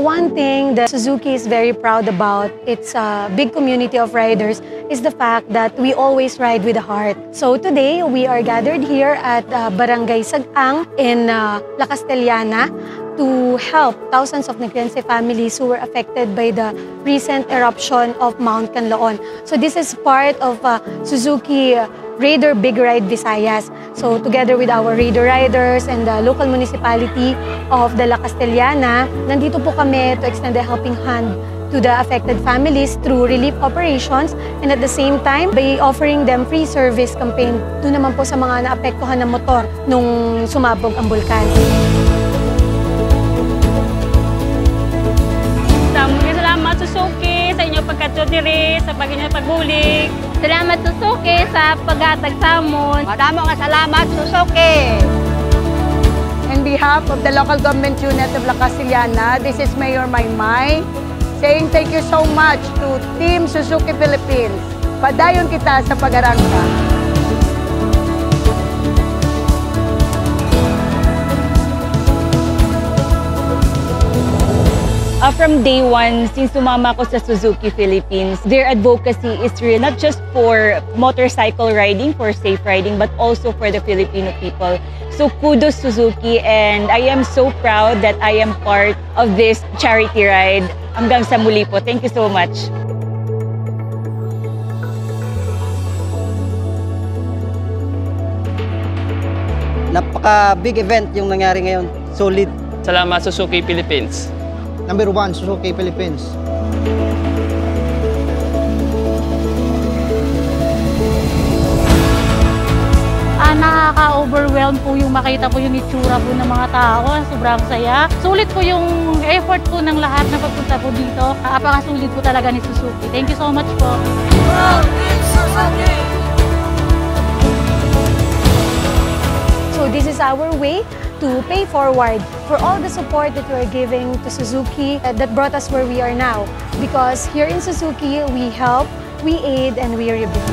one thing that Suzuki is very proud about, it's a big community of riders, is the fact that we always ride with a heart. So today, we are gathered here at Barangay Sagang in La Castellana to help thousands of Negrense families who were affected by the recent eruption of Mount Canlaon. So this is part of Suzuki Raider Big Ride Visayas. So together with our Raider riders and the local municipality of the La Castellana, nandito po kami to extend a helping hand to the affected families through relief operations and at the same time by offering them free service campaign doon naman po sa mga naapektuhan ng motor nung sumabog ang bulkan. Salamat Suzuki sa inyong pagkatudiri, sa inyong pagbulig. Salamat Suzuki sa paghatag sa amon. Maraming salamat Suzuki. On behalf of the local government unit of La Castellana, this is Mayor Maymay saying thank you so much to Team Suzuki Philippines. Padayon kita sa pag-arangka. From day one, since sumama ko sa Suzuki Philippines, their advocacy is real, not just for motorcycle riding, for safe riding, but also for the Filipino people. So kudos Suzuki, and I am so proud that I am part of this charity ride. Hanggang sa muli po. Thank you so much. Napaka-big event yung nangyari ngayon. Solid. Salamat Suzuki Philippines. Number 1, Suzuki Philippines. Nakaka-overwhelm po yung makita po yung itsura po ng mga tao. Sobrang saya. Sulit po yung effort po ng lahat na pagpunta po dito. Apakasulit po talaga ni Suzuki. Thank you so much po. So this is our way to pay forward for all the support that we are giving to Suzuki that brought us where we are now. Because here in Suzuki, we help, we aid, and we rebuild.